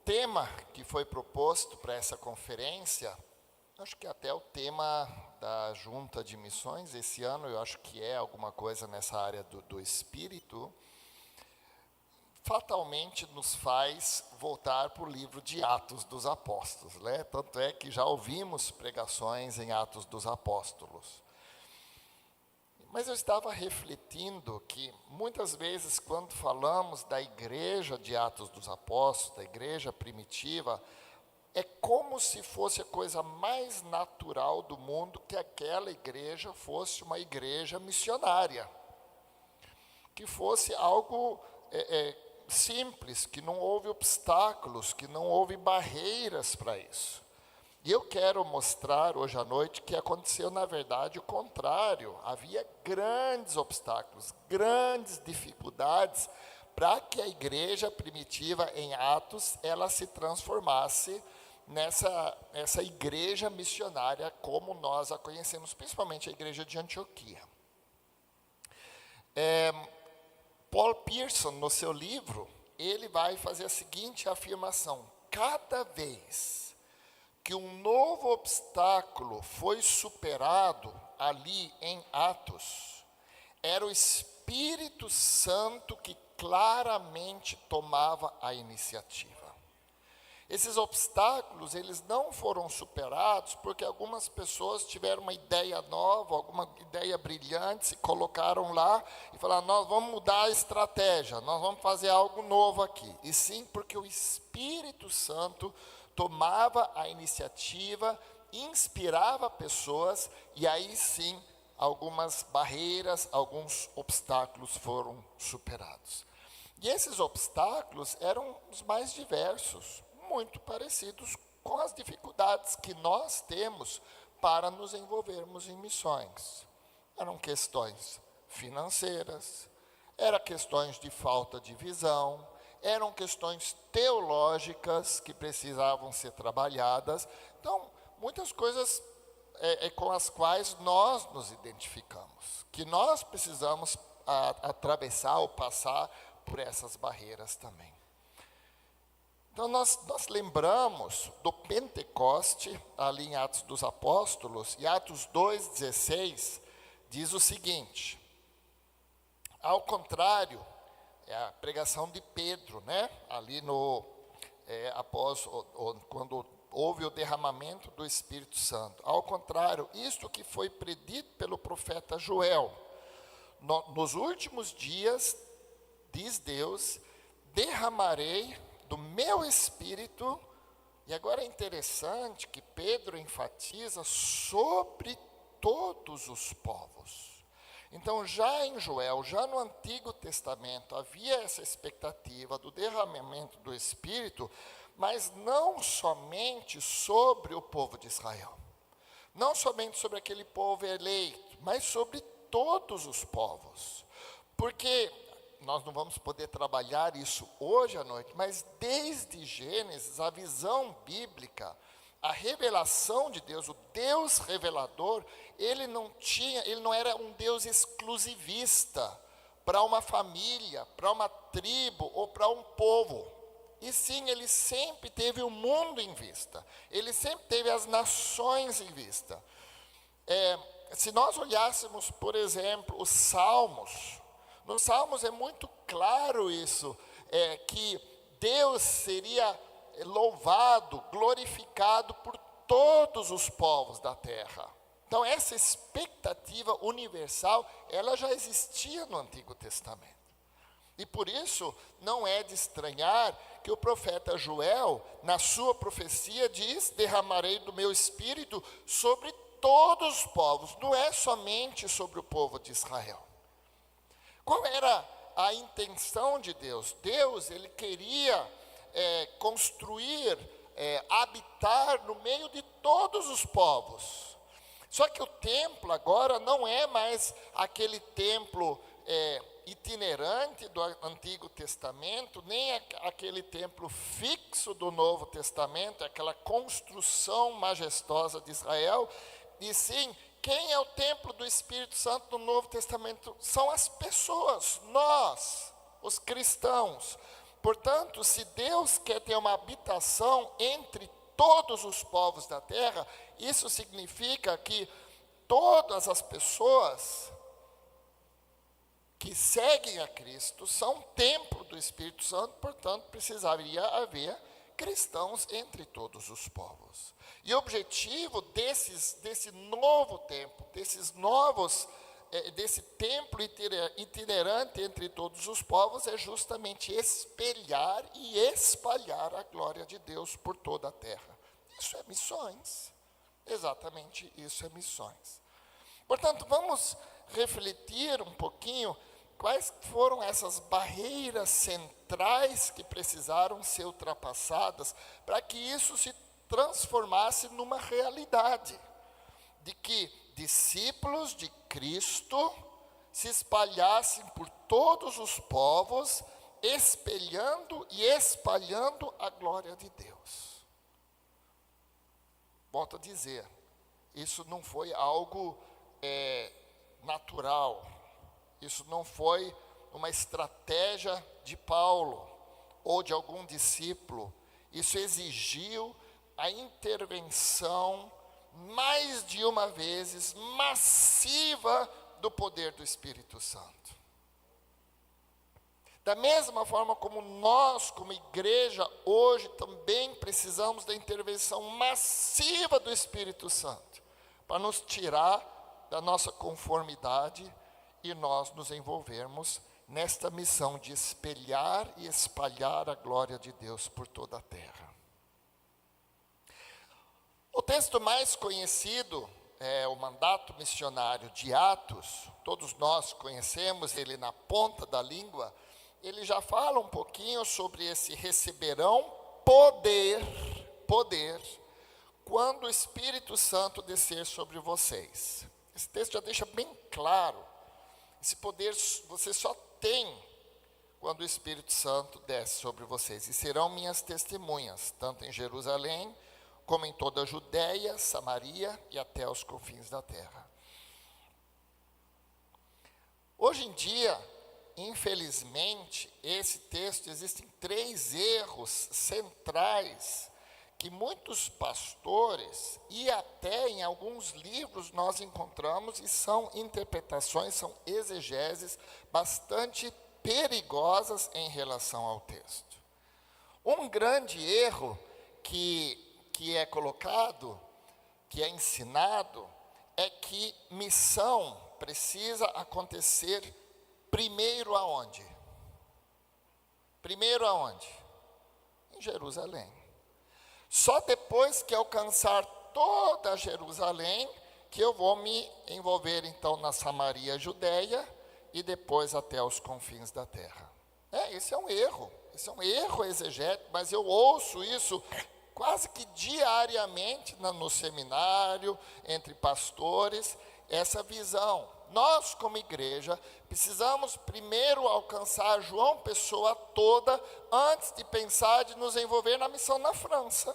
tema que foi proposto para essa conferência, acho que até o tema da Junta de Missões esse ano, eu acho que é alguma coisa nessa área do espírito, fatalmente nos faz voltar para o livro de Atos dos Apóstolos, né? Tanto é que já ouvimos pregações em Atos dos Apóstolos. Mas eu estava refletindo que, muitas vezes, quando falamos da igreja de Atos dos Apóstolos, da igreja primitiva, é como se fosse a coisa mais natural do mundo que aquela igreja fosse uma igreja missionária. Que fosse algo simples, que não houve obstáculos, que não houve barreiras para isso. E eu quero mostrar hoje à noite que aconteceu, na verdade, o contrário. Havia grandes obstáculos, grandes dificuldades para que a igreja primitiva em Atos, ela se transformasse nessa igreja missionária como nós a conhecemos, principalmente a igreja de Antioquia. Paul Pearson, no seu livro, ele vai fazer a seguinte afirmação: cada vez que um novo obstáculo foi superado ali em Atos, era o Espírito Santo que claramente tomava a iniciativa. Esses obstáculos, eles não foram superados porque algumas pessoas tiveram uma ideia nova, alguma ideia brilhante, se colocaram lá e falaram: nós vamos mudar a estratégia, nós vamos fazer algo novo aqui. E sim, porque o Espírito Santo tomava a iniciativa, inspirava pessoas, e aí sim, algumas barreiras, alguns obstáculos foram superados. E esses obstáculos eram os mais diversos, muito parecidos com as dificuldades que nós temos para nos envolvermos em missões. Eram questões financeiras, eram questões de falta de visão, eram questões teológicas que precisavam ser trabalhadas. Então, muitas coisas com as quais nós nos identificamos, que nós precisamos atravessar ou passar por essas barreiras também. Então, nós lembramos do Pentecoste, ali em Atos dos Apóstolos, e Atos 2,16, diz o seguinte: ao contrário, é a pregação de Pedro, né? Ali quando houve o derramamento do Espírito Santo. Ao contrário, isto que foi predito pelo profeta Joel: nos últimos dias, diz Deus, derramarei do meu Espírito. E agora é interessante que Pedro enfatiza sobre todos os povos. Então, já em Joel, já no Antigo Testamento, havia essa expectativa do derramamento do Espírito, mas não somente sobre o povo de Israel, não somente sobre aquele povo eleito, mas sobre todos os povos. Porque nós não vamos poder trabalhar isso hoje à noite, mas desde Gênesis, a visão bíblica, a revelação de Deus, o Deus revelador, ele não era um Deus exclusivista para uma família, para uma tribo ou para um povo. E sim, ele sempre teve o mundo em vista. Ele sempre teve as nações em vista. Se nós olhássemos, por exemplo, os Salmos, nos Salmos é muito claro isso, que Deus seria louvado, glorificado por todos os povos da terra. Então, essa expectativa universal, ela já existia no Antigo Testamento. E por isso, não é de estranhar que o profeta Joel, na sua profecia, diz: derramarei do meu Espírito sobre todos os povos, não é somente sobre o povo de Israel. Qual era a intenção de Deus? Deus, ele queria construir, habitar no meio de todos os povos. Só que o templo agora não é mais aquele templo itinerante do Antigo Testamento, nem aquele templo fixo do Novo Testamento, aquela construção majestosa de Israel. E sim, quem é o templo do Espírito Santo no Novo Testamento? São as pessoas, nós, os cristãos. Portanto, se Deus quer ter uma habitação entre todos os povos da terra, isso significa que todas as pessoas que seguem a Cristo são templo do Espírito Santo, portanto, precisaria haver cristãos entre todos os povos. E o objetivo desse novo templo, desse templo itinerante entre todos os povos, é justamente espelhar e espalhar a glória de Deus por toda a terra. Isso é missões. Exatamente isso é missões. Portanto, vamos refletir um pouquinho quais foram essas barreiras centrais que precisaram ser ultrapassadas para que isso se transformasse numa realidade, de que discípulos de Cristo se espalhassem por todos os povos, espelhando e espalhando a glória de Deus. Volto a dizer, isso não foi algo natural, isso não foi uma estratégia de Paulo ou de algum discípulo, isso exigiu a intervenção mais de uma vez massiva do poder do Espírito Santo. Da mesma forma como nós, como igreja, hoje também precisamos da intervenção massiva do Espírito Santo, para nos tirar da nossa conformidade e nós nos envolvermos nesta missão de espelhar e espalhar a glória de Deus por toda a terra. O texto mais conhecido é o mandato missionário de Atos. Todos nós conhecemos ele na ponta da língua. Ele já fala um pouquinho sobre esse receberão poder, quando o Espírito Santo descer sobre vocês. Esse texto já deixa bem claro, esse poder você só tem quando o Espírito Santo desce sobre vocês. E serão minhas testemunhas, tanto em Jerusalém, como em toda a Judéia, Samaria e até os confins da terra. Hoje em dia, infelizmente, esse texto, existem 3 erros centrais que muitos pastores e até em alguns livros nós encontramos, e são interpretações, são exegeses bastante perigosas em relação ao texto. Um grande erro que é colocado, que é ensinado, é que missão precisa acontecer primeiro aonde? Primeiro aonde? Em Jerusalém. Só depois que alcançar toda Jerusalém, que eu vou me envolver então na Samaria, Judéia, e depois até os confins da terra. Esse é um erro exegético, mas eu ouço isso quase que diariamente no seminário, entre pastores, essa visão. Nós, como igreja, precisamos primeiro alcançar João Pessoa toda, antes de pensar de nos envolver na missão na França.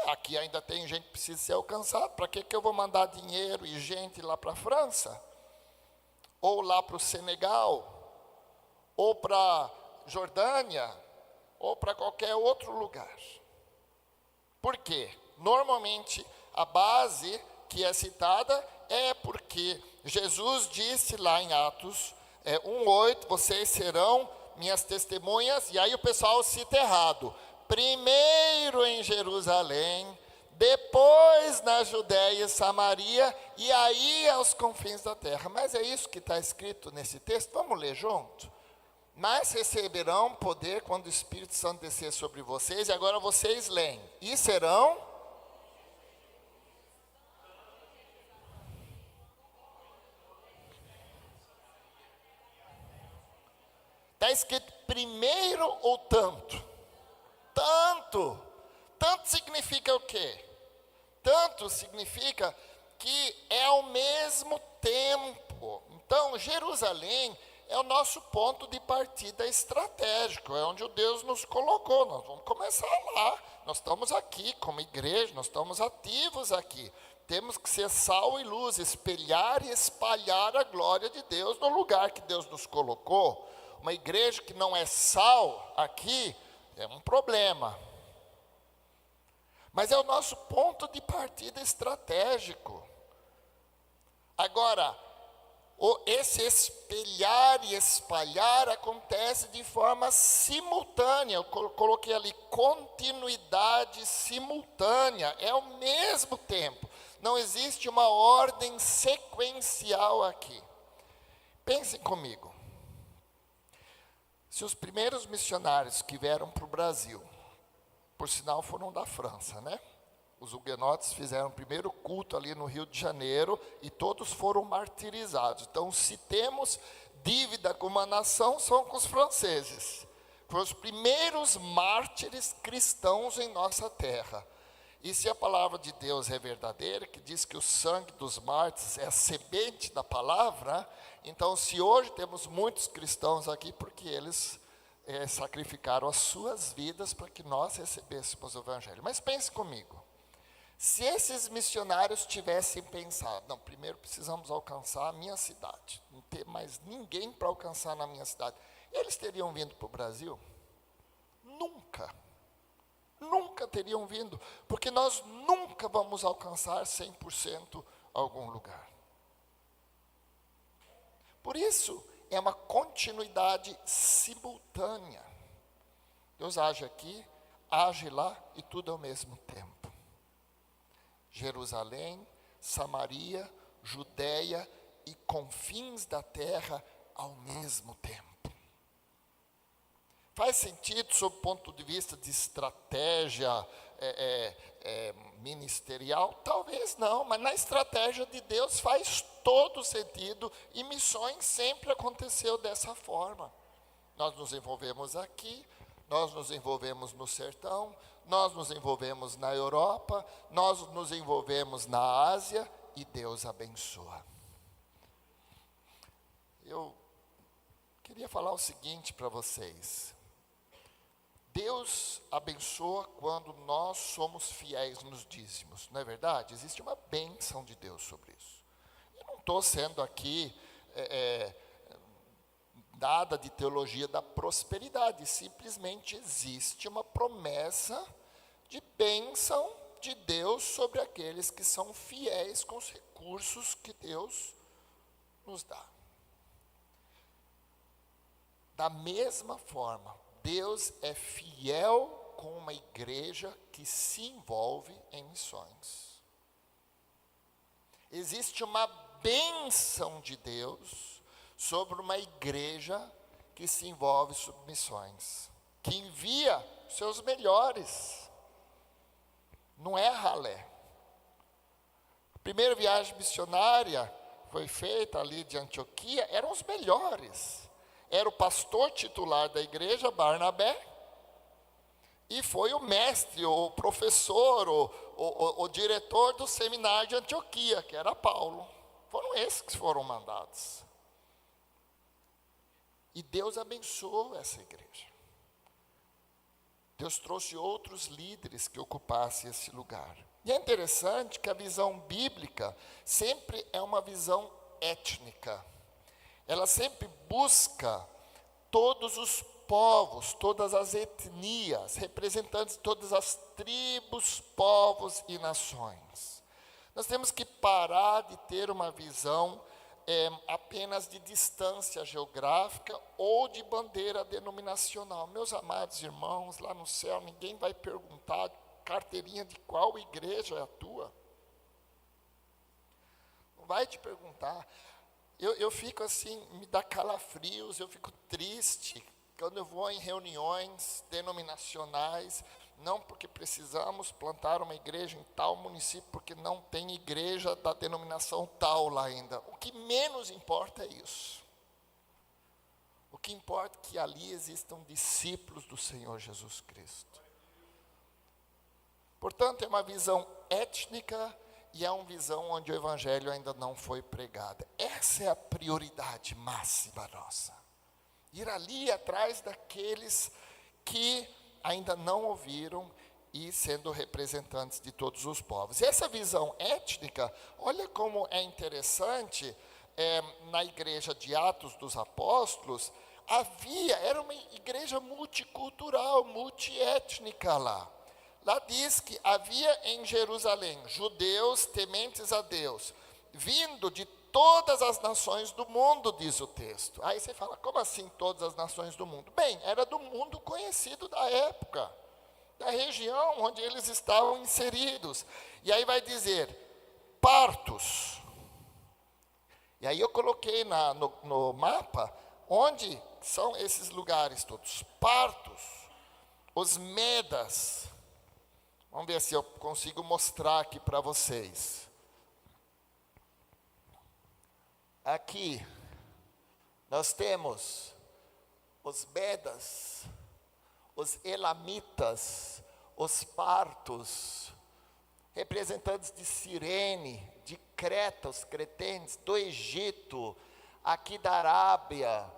Aqui ainda tem gente que precisa ser alcançada, para que eu vou mandar dinheiro e gente lá para a França? Ou lá para o Senegal? Ou para a Jordânia? Ou para qualquer outro lugar? Por quê? Normalmente, a base que é citada é porque Jesus disse lá em Atos 1:8, vocês serão minhas testemunhas, e aí o pessoal cita errado. Primeiro em Jerusalém, depois na Judéia e Samaria, e aí aos confins da terra. Mas é isso que está escrito nesse texto, vamos ler junto? Mas receberão poder quando o Espírito Santo descer sobre vocês, e agora vocês leem, e serão... Está escrito primeiro ou tanto? Tanto significa o quê? Tanto significa que é ao mesmo tempo. Então, Jerusalém é o nosso ponto de partida estratégico, é onde o Deus nos colocou. Nós vamos começar lá. Nós estamos aqui como igreja, nós estamos ativos aqui. Temos que ser sal e luz, espelhar e espalhar a glória de Deus no lugar que Deus nos colocou. uma igreja que não é sal aqui, é um problema. Mas é o nosso ponto de partida estratégico. Agora, esse espelhar e espalhar acontece de forma simultânea. Eu coloquei ali continuidade simultânea, é ao mesmo tempo. Não existe uma ordem sequencial aqui. Pensem comigo. Se os primeiros missionários que vieram para o Brasil, por sinal foram da França, né? Os huguenotes fizeram o primeiro culto ali no Rio de Janeiro e todos foram martirizados. Então, se temos dívida com uma nação, são com os franceses. Foram os primeiros mártires cristãos em nossa terra. E se a palavra de Deus é verdadeira, que diz que o sangue dos mártires é a semente da palavra, então se hoje temos muitos cristãos aqui, porque eles sacrificaram as suas vidas para que nós recebêssemos o Evangelho. Mas pense comigo. Se esses missionários tivessem pensado, não, primeiro precisamos alcançar a minha cidade, não ter mais ninguém para alcançar na minha cidade, eles teriam vindo para o Brasil? Nunca. Nunca teriam vindo, porque nós nunca vamos alcançar 100% algum lugar. Por isso, é uma continuidade simultânea. Deus age aqui, age lá e tudo ao mesmo tempo. Jerusalém, Samaria, Judeia e confins da terra ao mesmo tempo. Faz sentido sob o ponto de vista de estratégia ministerial? Talvez não, mas na estratégia de Deus faz todo sentido e missões sempre aconteceu dessa forma. Nós nos envolvemos aqui, nós nos envolvemos no sertão, nós nos envolvemos na Europa, nós nos envolvemos na Ásia e Deus abençoa. Eu queria falar o seguinte para vocês. Deus abençoa quando nós somos fiéis nos dízimos, não é verdade? Existe uma bênção de Deus sobre isso. Eu não estou sendo aqui nada de teologia da prosperidade, simplesmente existe uma promessa de bênção de Deus sobre aqueles que são fiéis com os recursos que Deus nos dá. Da mesma forma, Deus é fiel com uma igreja que se envolve em missões. Existe uma bênção de Deus sobre uma igreja que se envolve em missões, que envia seus melhores. Não é ralé. A primeira viagem missionária foi feita ali de Antioquia, eram os melhores. Era o pastor titular da igreja, Barnabé, e foi o mestre, o professor, o diretor do seminário de Antioquia, que era Paulo. Foram esses que foram mandados. E Deus abençoou essa igreja. Deus trouxe outros líderes que ocupassem esse lugar. E é interessante que a visão bíblica sempre é uma visão étnica. Ela sempre busca todos os povos, todas as etnias, representantes de todas as tribos, povos e nações. Nós temos que parar de ter uma visão apenas de distância geográfica ou de bandeira denominacional. Meus amados irmãos, lá no céu, ninguém vai perguntar carteirinha de qual igreja é a tua. Não vai te perguntar. Eu fico assim, me dá calafrios, eu fico triste quando eu vou em reuniões denominacionais, não porque precisamos plantar uma igreja em tal município, porque não tem igreja da denominação tal lá ainda. O que menos importa é isso. O que importa é que ali existam discípulos do Senhor Jesus Cristo. Portanto, é uma visão étnica e é uma visão onde o evangelho ainda não foi pregado. Essa é a prioridade máxima nossa. Ir ali atrás daqueles que ainda não ouviram e sendo representantes de todos os povos. E essa visão étnica, olha como é interessante, na igreja de Atos dos Apóstolos, era uma igreja multicultural, multiétnica lá. Lá diz que havia em Jerusalém judeus tementes a Deus, vindo de todas as nações do mundo, diz o texto. Aí você fala, como assim todas as nações do mundo? Bem, era do mundo conhecido da época, da região onde eles estavam inseridos. E aí vai dizer, partos. E aí eu coloquei no mapa, onde são esses lugares todos. Partos, os medas. Vamos ver se eu consigo mostrar aqui para vocês. Aqui, nós temos os medas, os elamitas, os partos, representantes de Cirene, de Creta, os cretenses, do Egito, aqui da Arábia,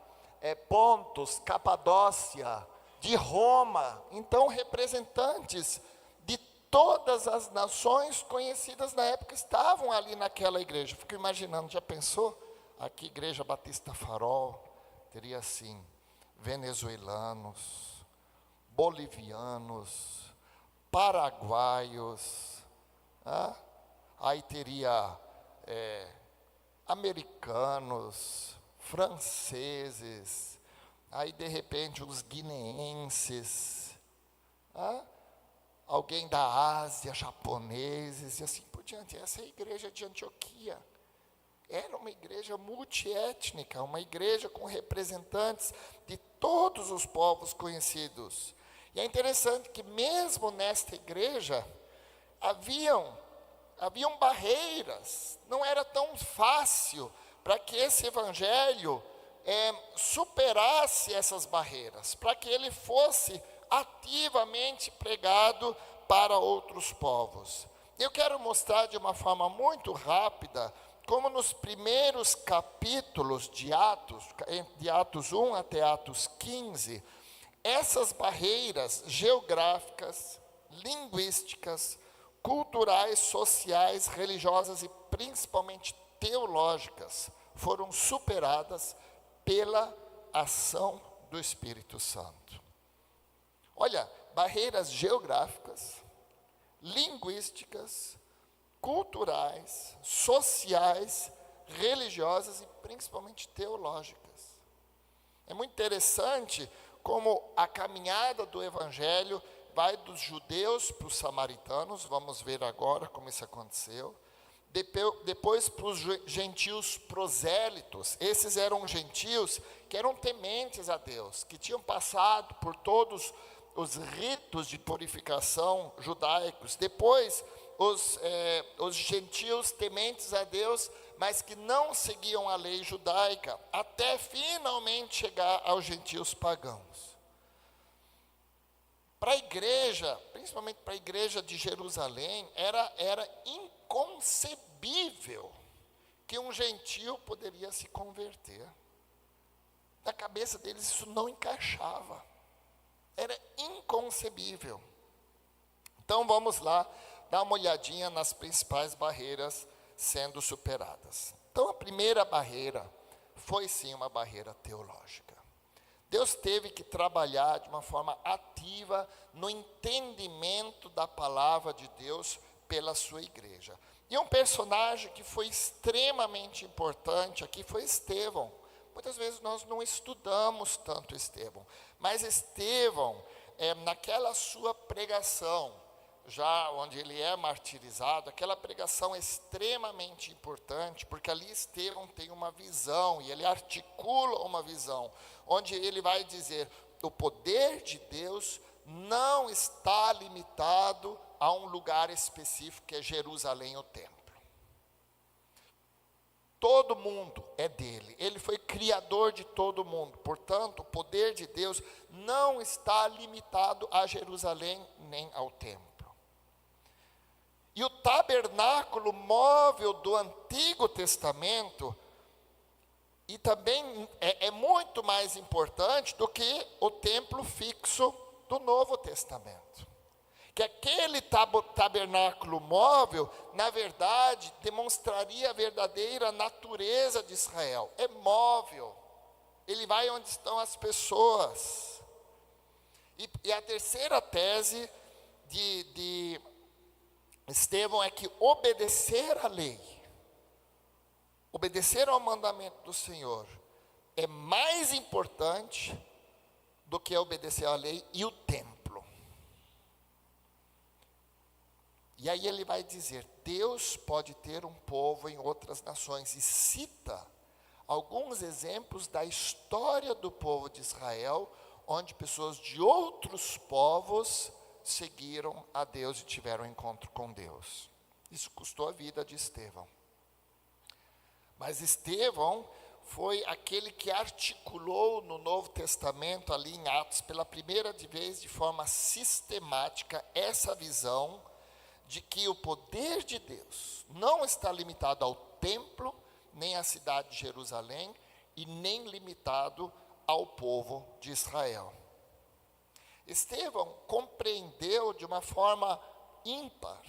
Pontos, Capadócia, de Roma. Então, representantes de todas as nações conhecidas na época estavam ali naquela igreja. Fico imaginando, já pensou? Aqui, Igreja Batista Farol, teria assim, venezuelanos, bolivianos, paraguaios, aí teria americanos, franceses, aí de repente os guineenses, alguém da Ásia, japoneses e assim por diante. Essa é a igreja de Antioquia. Era uma igreja multiétnica, uma igreja com representantes de todos os povos conhecidos. E é interessante que mesmo nesta igreja, haviam barreiras, não era tão fácil para que esse evangelho superasse essas barreiras, para que ele fosse ativamente pregado para outros povos. Eu quero mostrar de uma forma muito rápida, como nos primeiros capítulos de Atos 1 até Atos 15, essas barreiras geográficas, linguísticas, culturais, sociais, religiosas e principalmente teológicas foram superadas pela ação do Espírito Santo. Olha, barreiras geográficas, linguísticas, culturais, sociais, religiosas e principalmente teológicas. É muito interessante como a caminhada do Evangelho vai dos judeus para os samaritanos, vamos ver agora como isso aconteceu. Depois para os gentios prosélitos, esses eram gentios que eram tementes a Deus, que tinham passado por todos os ritos de purificação judaicos. Depois, os gentios tementes a Deus, mas que não seguiam a lei judaica, até finalmente chegar aos gentios pagãos. Para a igreja, principalmente para a igreja de Jerusalém, era inconcebível que um gentio poderia se converter. Na cabeça deles isso não encaixava. Era inconcebível. Então vamos lá, dar uma olhadinha nas principais barreiras sendo superadas. Então a primeira barreira foi sim uma barreira teológica. Deus teve que trabalhar de uma forma ativa no entendimento da palavra de Deus pela sua igreja. E um personagem que foi extremamente importante aqui foi Estevão. Muitas vezes nós não estudamos tanto Estevão, mas Estevão, naquela sua pregação, já onde ele é martirizado, aquela pregação é extremamente importante, porque ali Estevão tem uma visão, e ele articula uma visão, onde ele vai dizer, o poder de Deus não está limitado a um lugar específico, que é Jerusalém, o templo. Todo mundo é dele, ele foi criador de todo mundo, portanto, o poder de Deus não está limitado a Jerusalém, nem ao templo. E o tabernáculo móvel do Antigo Testamento, e também é muito mais importante do que o templo fixo do Novo Testamento. Que aquele tabernáculo móvel, na verdade, demonstraria a verdadeira natureza de Israel. É móvel, Ele vai onde estão as pessoas. E a terceira tese de Estevão é que obedecer à lei, obedecer ao mandamento do Senhor, é mais importante do que obedecer à lei e o templo. E aí ele vai dizer, Deus pode ter um povo em outras nações, e cita alguns exemplos da história do povo de Israel, onde pessoas de outros povos seguiram a Deus e tiveram encontro com Deus. Isso custou a vida de Estevão. Mas Estevão foi aquele que articulou no Novo Testamento, ali em Atos, pela primeira vez, de forma sistemática, essa visão de que o poder de Deus não está limitado ao templo, nem à cidade de Jerusalém, e nem limitado ao povo de Israel. Estevão compreendeu de uma forma ímpar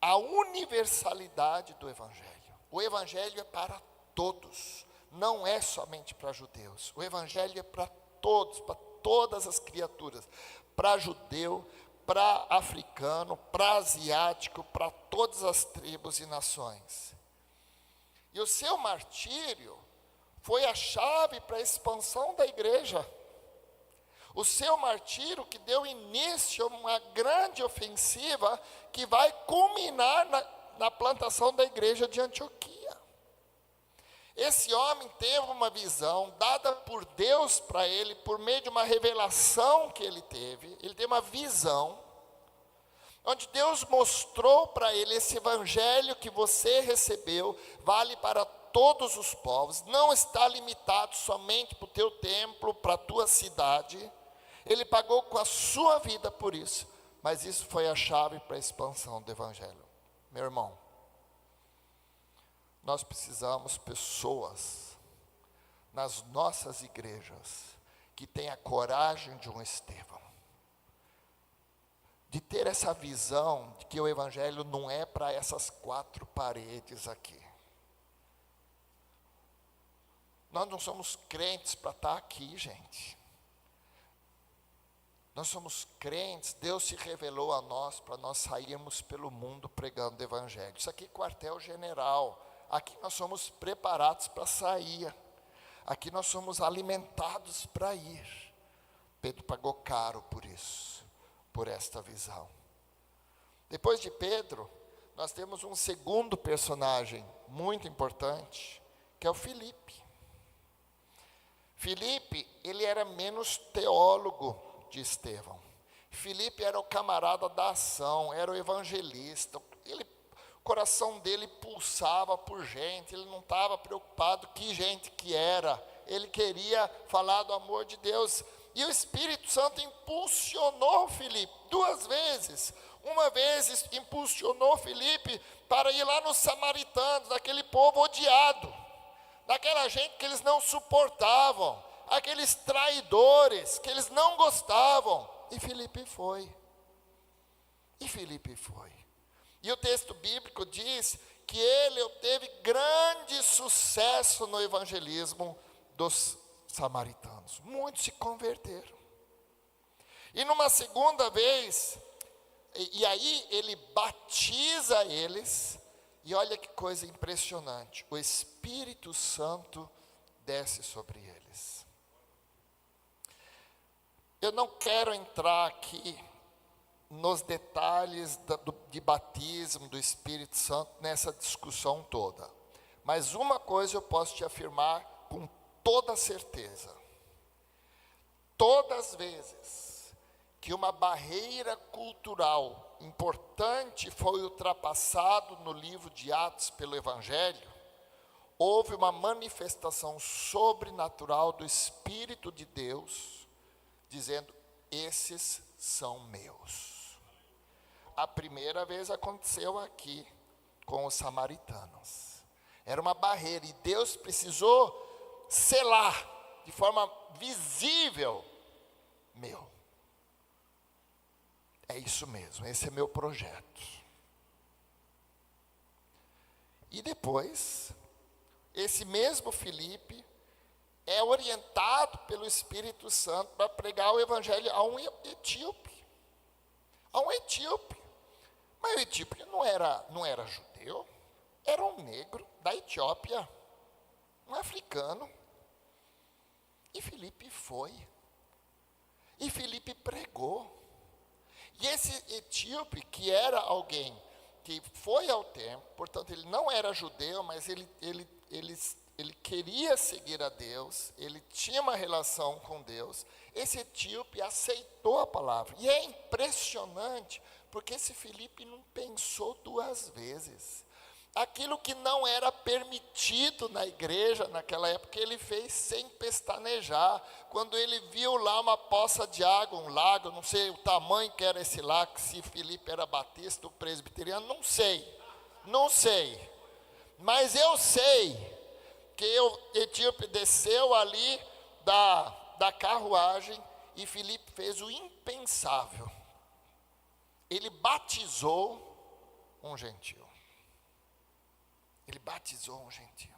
a universalidade do Evangelho. O Evangelho é para todos, não é somente para judeus. O Evangelho é para todos, para todas as criaturas, para judeu, para africano, para asiático, para todas as tribos e nações. E o seu martírio foi a chave para a expansão da igreja. O seu martírio que deu início a uma grande ofensiva que vai culminar na plantação da igreja de Antioquia. Esse homem teve uma visão dada por Deus para ele, por meio de uma revelação que ele teve uma visão, onde Deus mostrou para ele, esse evangelho que você recebeu, vale para todos os povos, não está limitado somente para o teu templo, para a tua cidade. Ele pagou com a sua vida por isso, mas isso foi a chave para a expansão do evangelho. Meu irmão, nós precisamos pessoas nas nossas igrejas que tenham a coragem de um Estevão, de ter essa visão de que o evangelho não é para essas quatro paredes aqui. Nós não somos crentes para estar aqui, gente. Nós somos crentes, Deus se revelou a nós para nós sairmos pelo mundo pregando o evangelho. Isso aqui é quartel-general. Aqui nós somos preparados para sair. Aqui nós somos alimentados para ir. Pedro pagou caro por isso, por esta visão. Depois de Pedro, nós temos um segundo personagem muito importante, que é o Filipe. Filipe, ele era menos teólogo de Estevão. Filipe era o camarada da ação, era o evangelista. O coração dele pulsava por gente, ele não estava preocupado que gente que era. Ele queria falar do amor de Deus. E o Espírito Santo impulsionou Filipe 2 vezes. Uma vez impulsionou Filipe para ir lá nos samaritanos, daquele povo odiado, daquela gente que eles não suportavam, aqueles traidores que eles não gostavam. E Filipe foi. E o texto bíblico diz que ele obteve grande sucesso no evangelismo dos samaritanos. Muitos se converteram. E numa segunda vez, e aí ele batiza eles, e olha que coisa impressionante, o Espírito Santo desce sobre eles. Eu não quero entrar aqui nos detalhes de batismo do Espírito Santo nessa discussão toda. Mas uma coisa eu posso te afirmar com toda certeza. Todas as vezes que uma barreira cultural importante foi ultrapassado no livro de Atos pelo Evangelho, houve uma manifestação sobrenatural do Espírito de Deus, dizendo, esses são meus. A primeira vez aconteceu aqui, com os samaritanos. Era uma barreira, e Deus precisou selar, de forma visível, meu. É isso mesmo, esse é meu projeto. E depois, esse mesmo Filipe, é orientado pelo Espírito Santo para pregar o evangelho a um etíope. A um etíope. Mas o etíope não era judeu, era um negro da Etiópia, um africano. E Filipe foi. E Filipe pregou. E esse etíope, que era alguém que foi ao templo, portanto, ele não era judeu, mas ele queria seguir a Deus, ele tinha uma relação com Deus. Esse etíope aceitou a palavra. E é impressionante, porque esse Filipe não pensou duas vezes. Aquilo que não era permitido na igreja naquela época, ele fez sem pestanejar. Quando ele viu lá uma poça de água, um lago, não sei o tamanho que era esse lago, se Filipe era batista ou presbiteriano, não sei. Mas eu sei que o etíope desceu ali da carruagem e Filipe fez o impensável. Ele batizou um gentio. Ele batizou um gentio.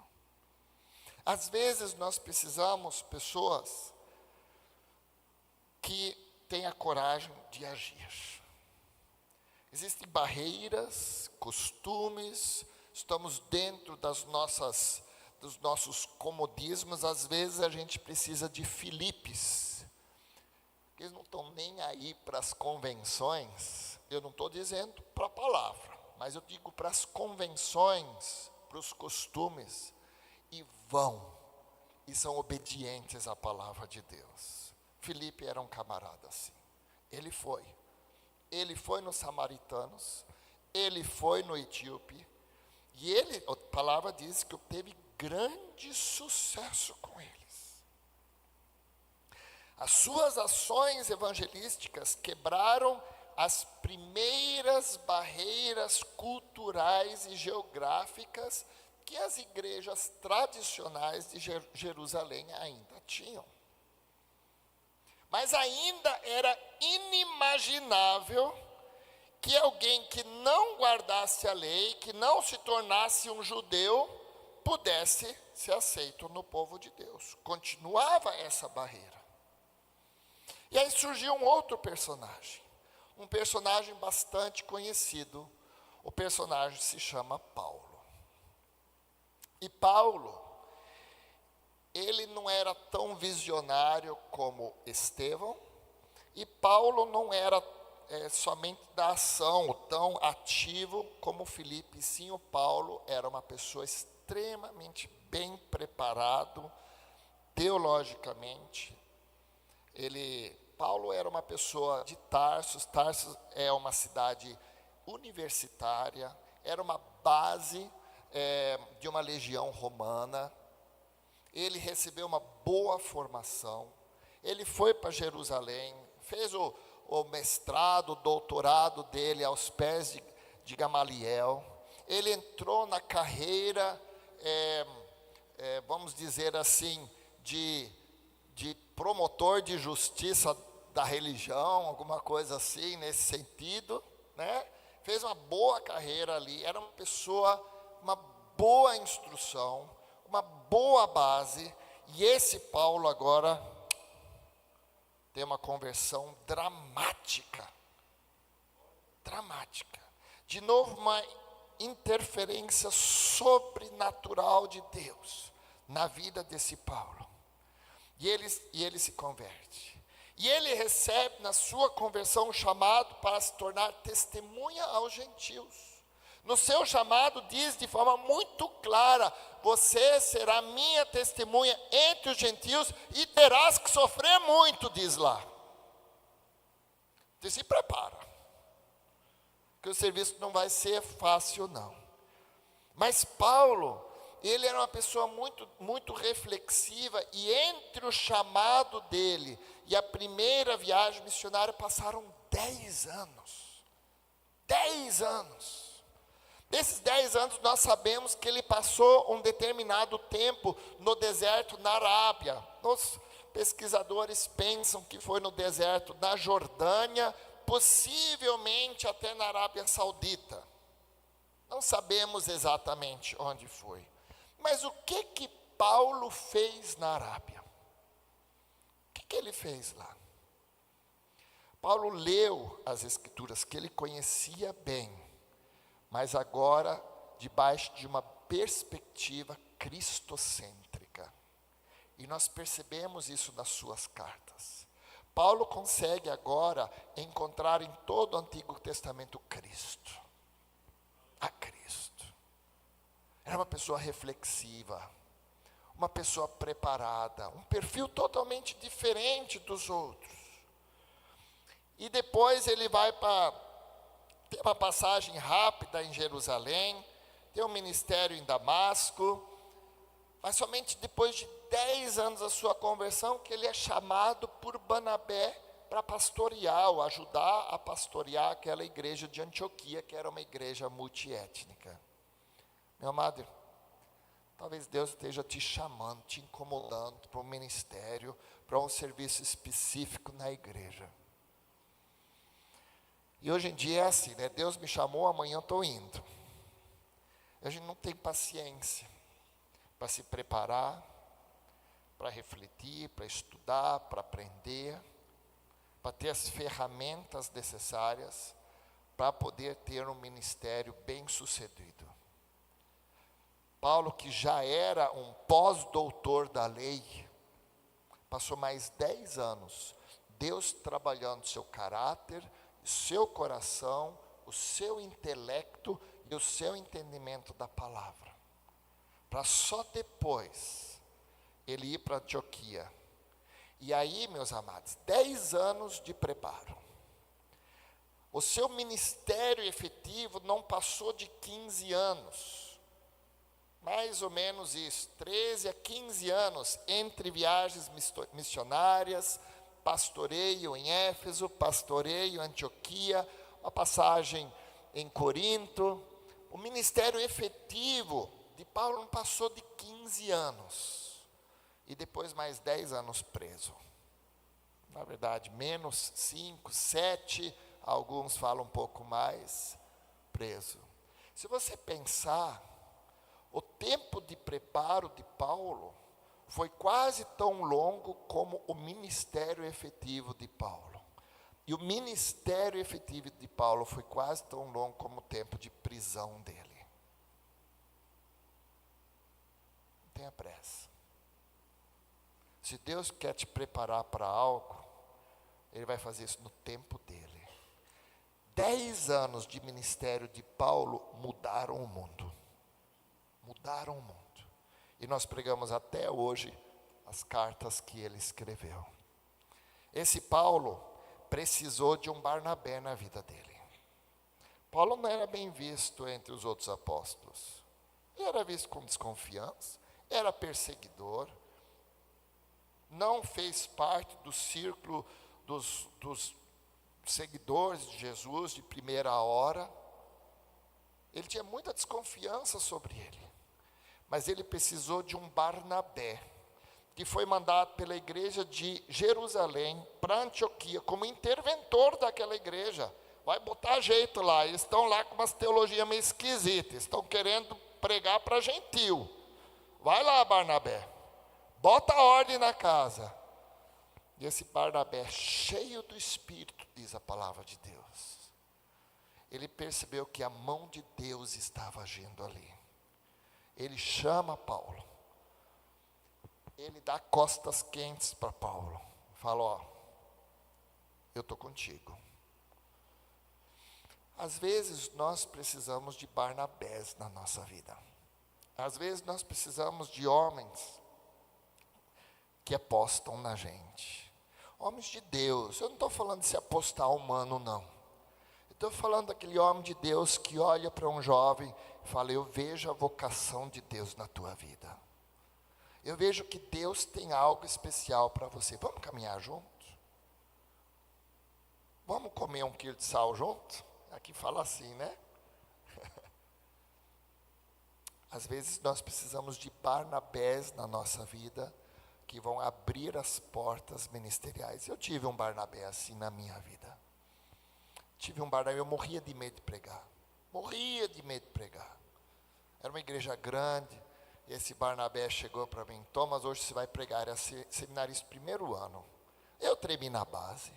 Às vezes nós precisamos pessoas que tenham a coragem de agir. Existem barreiras, costumes, estamos dentro dos nossos comodismos. Às vezes a gente precisa de Filipes. Eles não estão nem aí para as convenções. Eu não estou dizendo para a palavra, mas eu digo para as convenções, para os costumes, e vão, e são obedientes à palavra de Deus. Filipe era um camarada assim. Ele foi nos samaritanos, ele foi no etíope, e a palavra diz que teve grande sucesso com eles. As suas ações evangelísticas quebraram as primeiras barreiras culturais e geográficas que as igrejas tradicionais de Jerusalém ainda tinham. Mas ainda era inimaginável que alguém que não guardasse a lei, que não se tornasse um judeu, pudesse ser aceito no povo de Deus. Continuava essa barreira. E aí surgiu um outro personagem. Um personagem bastante conhecido. O personagem se chama Paulo. E Paulo, ele não era tão visionário como Estevão. E Paulo não era somente da ação, tão ativo como Filipe. Sim, o Paulo era uma pessoa extremamente bem preparado, teologicamente. Paulo era uma pessoa de Tarsus. Tarsus é uma cidade universitária, era uma base de uma legião romana. Ele recebeu uma boa formação. Ele foi para Jerusalém, fez o mestrado, o doutorado dele aos pés de Gamaliel. Ele entrou na carreira, vamos dizer assim, de promotor de justiça da religião, alguma coisa assim, nesse sentido, né? Fez uma boa carreira ali, era uma pessoa, uma boa instrução, uma boa base, e esse Paulo agora tem uma conversão dramática. De novo, uma interferência sobrenatural de Deus na vida desse Paulo. E ele se converte. E ele recebe na sua conversão um chamado para se tornar testemunha aos gentios. No seu chamado diz de forma muito clara: você será minha testemunha entre os gentios e terás que sofrer muito, diz lá. Você se prepara, que o serviço não vai ser fácil não. Mas Paulo, ele era uma pessoa muito, muito reflexiva, e entre o chamado dele e a primeira viagem missionária passaram 10 anos. 10 anos. Desses 10 anos nós sabemos que ele passou um determinado tempo no deserto na Arábia. Os pesquisadores pensam que foi no deserto na Jordânia, possivelmente até na Arábia Saudita. Não sabemos exatamente onde foi. Mas o que Paulo fez na Arábia? O que ele fez lá? Paulo leu as Escrituras que ele conhecia bem, mas agora debaixo de uma perspectiva cristocêntrica. E nós percebemos isso nas suas cartas. Paulo consegue agora encontrar em todo o Antigo Testamento Cristo. A Cristo. Era uma pessoa reflexiva, uma pessoa preparada, um perfil totalmente diferente dos outros. E depois ele vai para ter uma passagem rápida em Jerusalém, tem um ministério em Damasco, mas somente depois de 10 anos da sua conversão que ele é chamado por Barnabé para pastorear, ou ajudar a pastorear aquela igreja de Antioquia, que era uma igreja multiétnica. Meu amado, talvez Deus esteja te chamando, te incomodando para um ministério, para um serviço específico na igreja. E hoje em dia é assim, né? Deus me chamou, amanhã eu estou indo. A gente não tem paciência para se preparar, para refletir, para estudar, para aprender, para ter as ferramentas necessárias para poder ter um ministério bem-sucedido. Paulo, que já era um pós-doutor da lei, passou mais 10 anos, Deus trabalhando seu caráter, seu coração, o seu intelecto e o seu entendimento da palavra, para só depois ele ir para Antioquia. E aí, meus amados, 10 anos de preparo. O seu ministério efetivo não passou de 15 anos. Mais ou menos isso, 13 a 15 anos entre viagens missionárias, pastoreio em Éfeso, pastoreio em Antioquia, uma passagem em Corinto. O ministério efetivo de Paulo não passou de 15 anos. E depois mais 10 anos preso. Na verdade, menos 5, 7, alguns falam um pouco mais, preso. Se você pensar, o tempo de preparo de Paulo foi quase tão longo como o ministério efetivo de Paulo. E o ministério efetivo de Paulo foi quase tão longo como o tempo de prisão dele. Não tenha pressa. Se Deus quer te preparar para algo, Ele vai fazer isso no tempo dele. 10 anos de ministério de Paulo mudaram o mundo. Mudaram o mundo. E nós pregamos até hoje as cartas que ele escreveu. Esse Paulo precisou de um Barnabé na vida dele. Paulo não era bem visto entre os outros apóstolos. Ele era visto com desconfiança, era perseguidor, não fez parte do círculo dos seguidores de Jesus de primeira hora. Ele tinha muita desconfiança sobre ele. Mas ele precisou de um Barnabé, que foi mandado pela igreja de Jerusalém para Antioquia, como interventor daquela igreja. Vai botar jeito lá, eles estão lá com umas teologias meio esquisitas, estão querendo pregar para gentil. Vai lá, Barnabé, bota ordem na casa. E esse Barnabé, cheio do Espírito, diz a palavra de Deus, ele percebeu que a mão de Deus estava agindo ali. Ele chama Paulo, ele dá costas quentes para Paulo, fala: ó, eu estou contigo. Às vezes nós precisamos de Barnabés na nossa vida. Às vezes nós precisamos de homens que apostam na gente. Homens de Deus. Eu não estou falando de se apostar humano, não. Eu estou falando daquele homem de Deus que olha para um jovem e fala: eu vejo a vocação de Deus na tua vida. Eu vejo que Deus tem algo especial para você. Vamos caminhar junto? Vamos comer 1 quilo de sal junto? Aqui fala assim, né? Às vezes nós precisamos de Barnabés na nossa vida, que vão abrir as portas ministeriais. Eu tive um Barnabé assim na minha vida. Tive um Barnabé, eu morria de medo de pregar. Morria de medo de pregar. Era uma igreja grande, E esse Barnabé chegou para mim: Thomas, hoje você vai pregar, era seminarista primeiro ano. Eu tremi na base.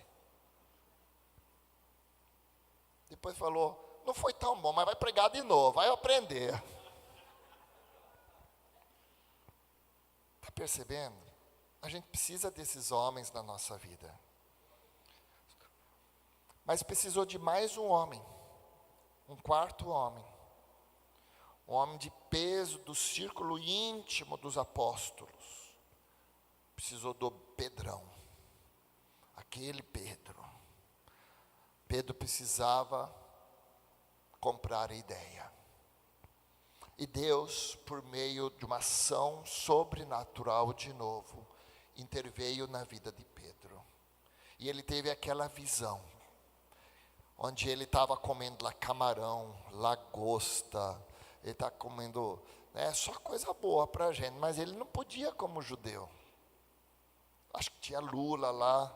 Depois falou: não foi tão bom, mas vai pregar de novo, vai aprender. Está percebendo? A gente precisa desses homens na nossa vida. Mas precisou de mais um homem, um quarto homem. Um homem de peso do círculo íntimo dos apóstolos. Precisou do Pedrão. Aquele Pedro. Pedro precisava comprar a ideia. E Deus, por meio de uma ação sobrenatural de novo, interveio na vida de Pedro. E ele teve aquela visão, onde ele estava comendo lá camarão, lagosta, ele está comendo, só coisa boa para a gente, mas ele não podia como judeu. Acho que tinha lula lá,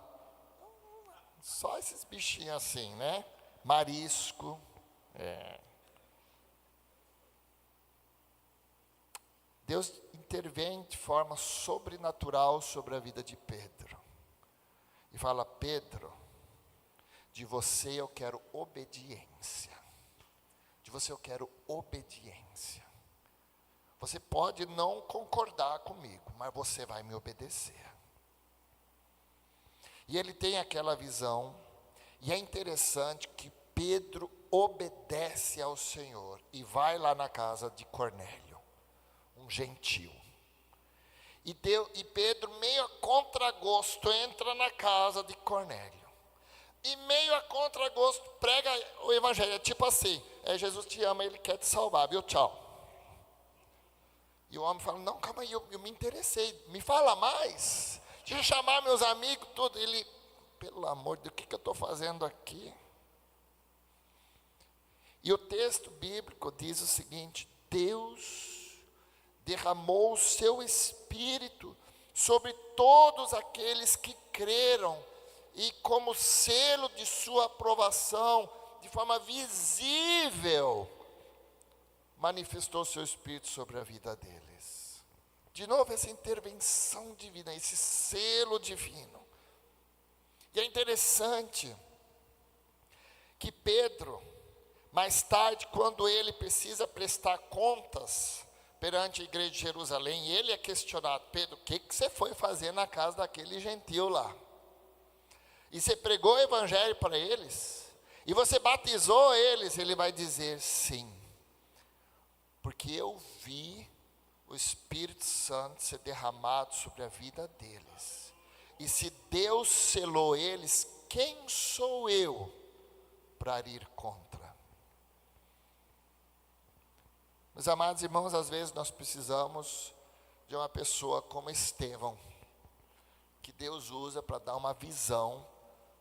só esses bichinhos assim, marisco. Deus intervém de forma sobrenatural sobre a vida de Pedro. E fala: Pedro, de você eu quero obediência. De você eu quero obediência. Você pode não concordar comigo, mas você vai me obedecer. E ele tem aquela visão, e é interessante que Pedro obedece ao Senhor e vai lá na casa de Cornélio, um gentil. E Pedro, meio a contragosto, entra na casa de Cornélio. E meio a contragosto prega o evangelho, tipo assim: Jesus te ama, ele quer te salvar, viu, tchau. E o homem fala: não, calma aí, eu me interessei, me fala mais, deixa eu chamar meus amigos, tudo. Ele: pelo amor de Deus, o que eu estou fazendo aqui? E o texto bíblico diz o seguinte: Deus derramou o seu Espírito sobre todos aqueles que creram, e como selo de sua aprovação, de forma visível, manifestou seu Espírito sobre a vida deles. De novo, essa intervenção divina, esse selo divino. E é interessante que Pedro, mais tarde, quando ele precisa prestar contas perante a igreja de Jerusalém, ele é questionado: Pedro, o que você foi fazer na casa daquele gentil lá? E você pregou o evangelho para eles? E você batizou eles? Ele vai dizer: sim, porque eu vi o Espírito Santo ser derramado sobre a vida deles. E se Deus selou eles, quem sou eu para ir contra? Meus amados irmãos, às vezes nós precisamos de uma pessoa como Estevão, que Deus usa para dar uma visão,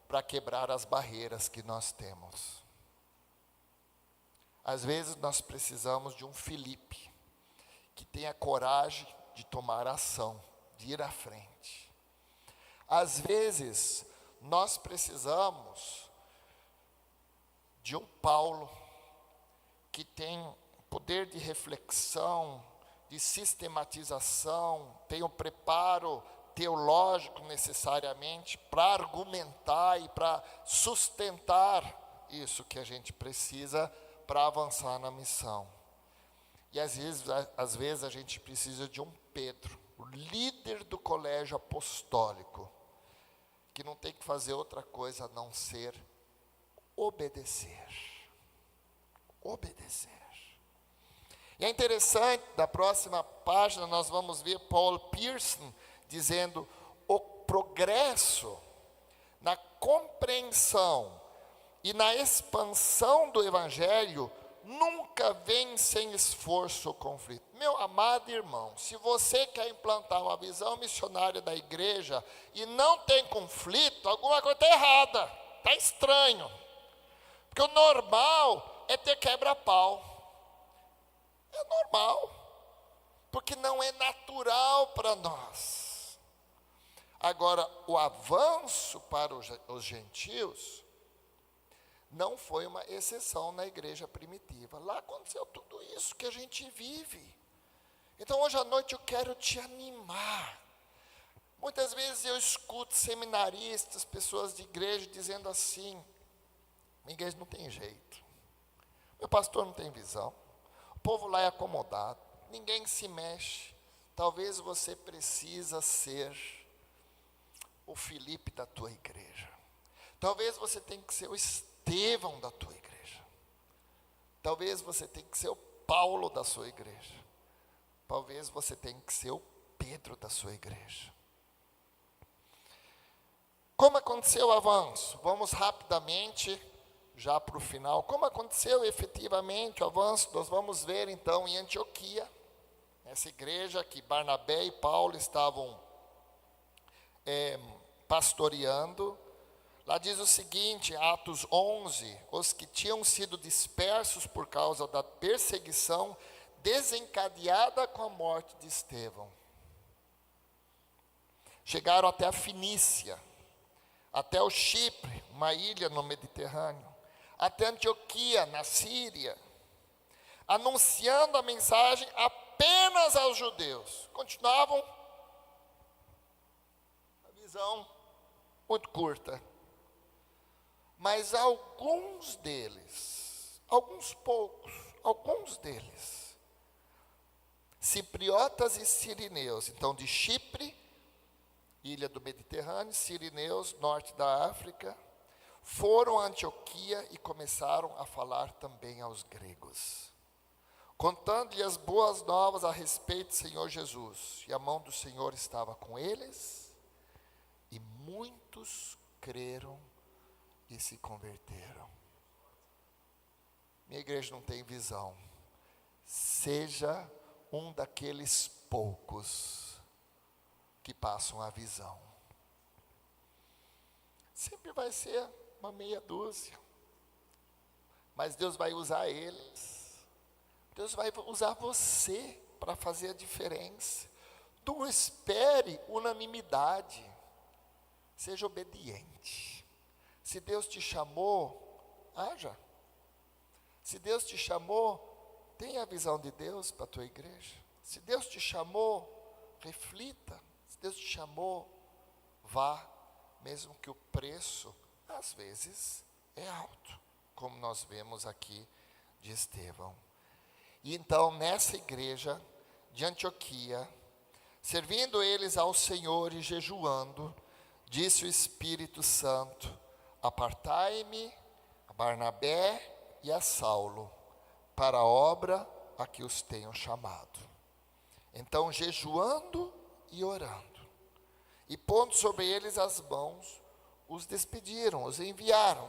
para quebrar as barreiras que nós temos. Às vezes nós precisamos de um Filipe, que tenha coragem de tomar ação, de ir à frente. Às vezes nós precisamos de um Paulo, que tem poder de reflexão, de sistematização, tem o preparo teológico necessariamente para argumentar e para sustentar isso que a gente precisa para avançar na missão. E às vezes a gente precisa de um Pedro, o líder do colégio apostólico, que não tem que fazer outra coisa a não ser obedecer. Obedecer. E é interessante, da próxima página nós vamos ver Paul Pearson dizendo: o progresso na compreensão e na expansão do evangelho nunca vem sem esforço ou conflito. Meu amado irmão, se você quer implantar uma visão missionária da igreja e não tem conflito, alguma coisa está errada, está estranho. Porque o normal é ter quebra-pau. É normal, porque não é natural para nós. Agora, o avanço para os gentios não foi uma exceção na igreja primitiva. Lá aconteceu tudo isso que a gente vive. Então hoje à noite eu quero te animar. Muitas vezes eu escuto seminaristas, pessoas de igreja dizendo assim: minha igreja não tem jeito, meu pastor não tem visão, o povo lá é acomodado, ninguém se mexe. Talvez você precisa ser o Filipe da tua igreja. Talvez você tenha que ser o Estevão da tua igreja. Talvez você tenha que ser o Paulo da sua igreja. Talvez você tenha que ser o Pedro da sua igreja. Como aconteceu o avanço? Vamos rapidamente, já para o final. Como aconteceu efetivamente o avanço? Nós vamos ver então em Antioquia, essa igreja que Barnabé e Paulo estavam pastoreando. Lá diz o seguinte, Atos 11, os que tinham sido dispersos por causa da perseguição desencadeada com a morte de Estevão, chegaram até a Fenícia, até o Chipre, uma ilha no Mediterrâneo, até Antioquia, na Síria, anunciando a mensagem apenas aos judeus. Continuavam a visão muito curta. Mas alguns deles, alguns poucos, alguns deles, cipriotas e sirineus, então de Chipre, ilha do Mediterrâneo, sirineus, norte da África, foram a Antioquia e começaram a falar também aos gregos, contando-lhe as boas novas a respeito do Senhor Jesus. E a mão do Senhor estava com eles, e muitos creram e se converteram. Minha igreja não tem visão. Seja um daqueles poucos que passam a visão. Sempre vai ser uma meia dúzia, mas Deus vai usar eles. Deus vai usar você para fazer a diferença. Não espere unanimidade. Seja obediente. Se Deus te chamou, haja. Se Deus te chamou, tenha a visão de Deus para a tua igreja. Se Deus te chamou, reflita. Se Deus te chamou, vá, mesmo que o preço, às vezes, é alto, como nós vemos aqui de Estevão. E então, nessa igreja de Antioquia, servindo eles ao Senhor e jejuando, disse o Espírito Santo: apartai-me a Barnabé e a Saulo para a obra a que os tenho chamado. Então, jejuando e orando, e pondo sobre eles as mãos, os despediram, os enviaram.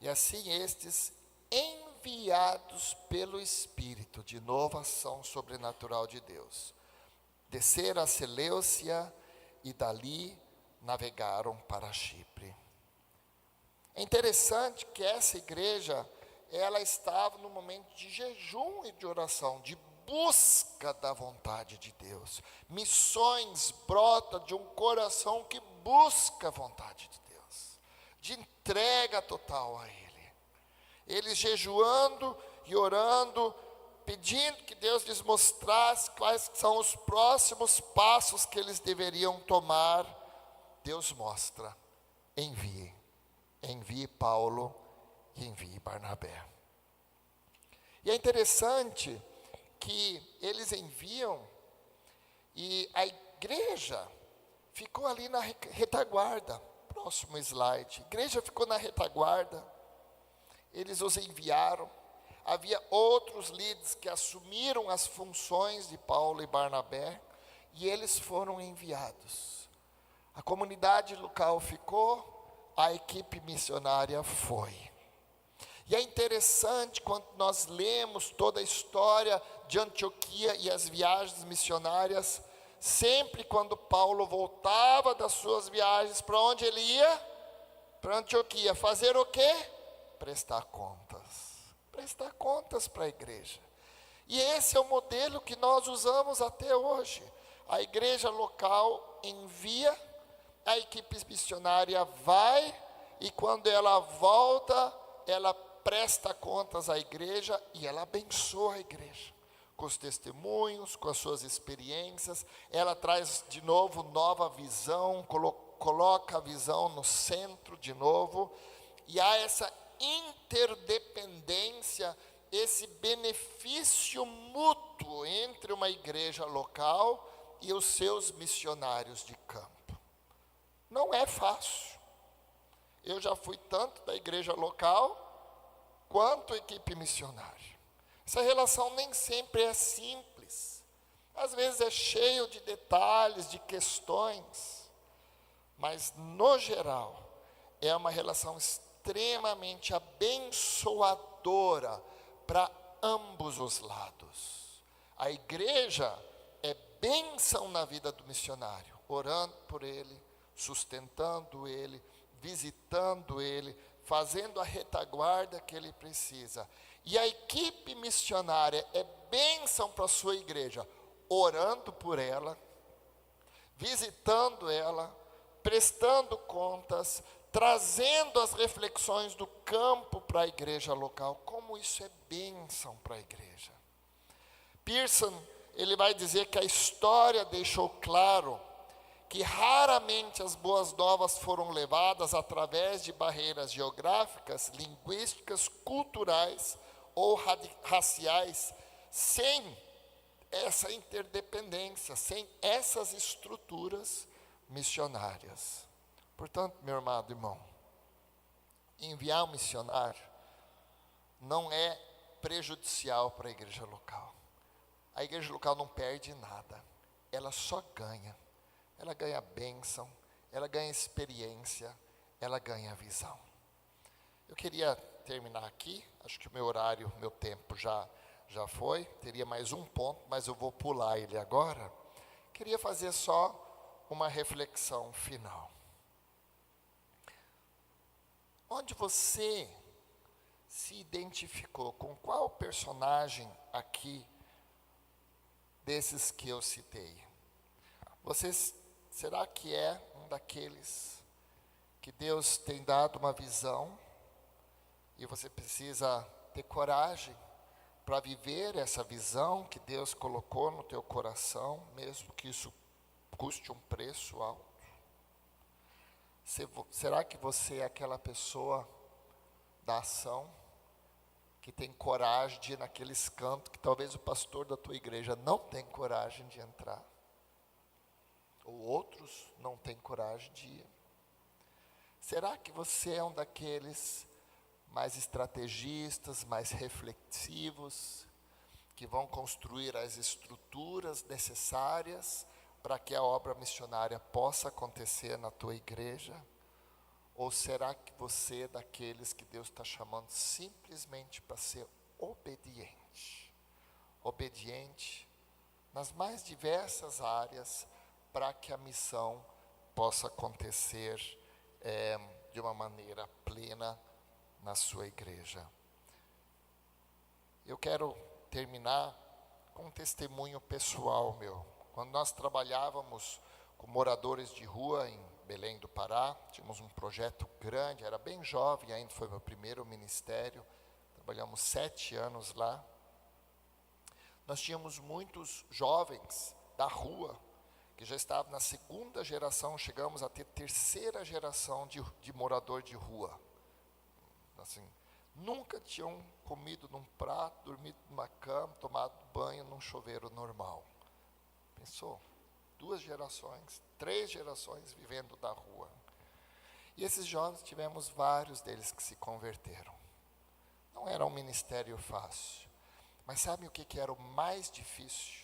E assim estes, enviados pelo Espírito, de novo ação sobrenatural de Deus, desceram a Seleucia e dali navegaram para Chipre. É interessante que essa igreja, ela estava no momento de jejum e de oração, de busca da vontade de Deus. Missões brota de um coração que busca a vontade de Deus, de entrega total a Ele. Eles jejuando e orando, pedindo que Deus lhes mostrasse quais são os próximos passos que eles deveriam tomar. Deus mostra: envie Paulo e envie Barnabé. E é interessante que eles enviam e a igreja ficou ali na retaguarda. Próximo slide. A igreja ficou na retaguarda. Eles os enviaram. Havia outros líderes que assumiram as funções de Paulo e Barnabé e eles foram enviados. A comunidade local ficou, a equipe missionária foi. E é interessante quando nós lemos toda a história de Antioquia e as viagens missionárias, sempre quando Paulo voltava das suas viagens, para onde ele ia? Para Antioquia. Fazer o quê? Prestar contas. Prestar contas para a igreja. E esse é o modelo que nós usamos até hoje. A igreja local envia, a equipe missionária vai, e quando ela volta, ela presta contas à igreja e ela abençoa a igreja. com os testemunhos, com as suas experiências. Ela traz de novo nova visão, coloca a visão no centro de novo. E há essa interdependência, esse benefício mútuo entre uma igreja local e os seus missionários de campo. Não é fácil. Eu já fui tanto da igreja local quanto equipe missionária. Essa relação nem sempre é simples. Às vezes é cheio de detalhes, de questões. Mas, no geral, é uma relação extremamente abençoadora para ambos os lados. A igreja é bênção na vida do missionário, orando por ele, sustentando ele, visitando ele, fazendo a retaguarda que ele precisa. E a equipe missionária é bênção para a sua igreja, orando por ela, visitando ela, prestando contas, trazendo as reflexões do campo para a igreja local. Como isso é bênção para a igreja. Pearson, ele vai dizer que a história deixou claro que raramente as boas novas foram levadas através de barreiras geográficas, linguísticas, culturais ou raciais, sem essa interdependência, sem essas estruturas missionárias. Portanto, meu amado irmão, enviar um missionário não é prejudicial para a igreja local. A igreja local não perde nada, ela só ganha. Ela ganha bênção, ela ganha experiência, ela ganha visão. Eu queria terminar aqui, acho que o meu horário, meu tempo já foi. Teria mais um ponto, mas eu vou pular ele agora. Queria fazer só uma reflexão final. Onde você se identificou, com qual personagem aqui desses que eu citei? Será que é um daqueles que Deus tem dado uma visão e você precisa ter coragem para viver essa visão que Deus colocou no teu coração, mesmo que isso custe um preço alto? Será que você é aquela pessoa da ação que tem coragem de ir naqueles cantos que talvez o pastor da tua igreja não tem coragem de entrar? Ou outros não têm coragem de ir? Será que você é um daqueles mais estrategistas, mais reflexivos, que vão construir as estruturas necessárias para que a obra missionária possa acontecer na tua igreja? Ou será que você é daqueles que Deus está chamando simplesmente para ser obediente? Obediente nas mais diversas áreas, para que a missão possa acontecer de uma maneira plena na sua igreja. Eu quero terminar com um testemunho pessoal meu. Quando nós trabalhávamos com moradores de rua em Belém do Pará, tínhamos um projeto grande, era bem jovem ainda, foi meu primeiro ministério, trabalhamos 7 anos lá. Nós tínhamos muitos jovens da rua, que já estavam na 2ª geração, chegamos a ter 3ª geração de morador de rua. Assim, nunca tinham comido num prato, dormido numa cama, tomado banho num chuveiro normal. Pensou? 2 gerações, 3 gerações vivendo da rua. E esses jovens, tivemos vários deles que se converteram. Não era um ministério fácil. Mas sabe o que era o mais difícil?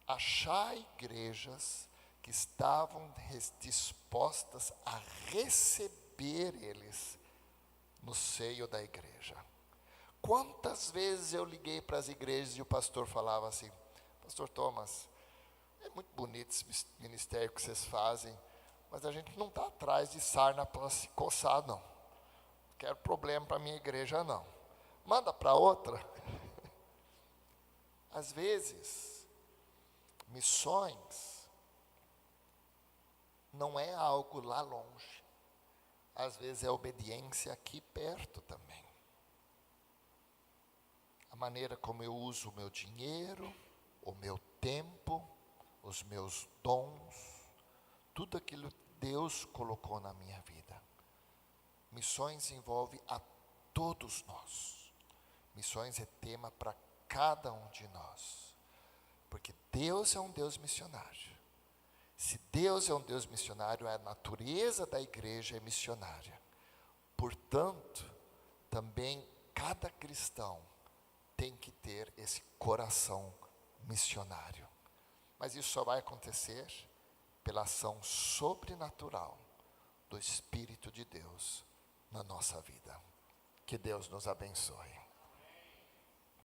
Achar igrejas que estavam dispostas a receber eles no seio da igreja. Quantas vezes eu liguei para as igrejas e o pastor falava assim: Pastor Thomas, é muito bonito esse ministério que vocês fazem, mas a gente não está atrás de sarna para se coçar, não. Não quero problema para a minha igreja, não. Manda para outra. Às vezes, missões não é algo lá longe. Às vezes é obediência aqui perto também. A maneira como eu uso o meu dinheiro, o meu tempo, os meus dons, tudo aquilo que Deus colocou na minha vida. Missões envolve a todos nós. Missões é tema para cada um de nós. Porque Deus é um Deus missionário. Se Deus é um Deus missionário, a natureza da igreja é missionária. Portanto, também cada cristão tem que ter esse coração missionário. Mas isso só vai acontecer pela ação sobrenatural do Espírito de Deus na nossa vida. Que Deus nos abençoe.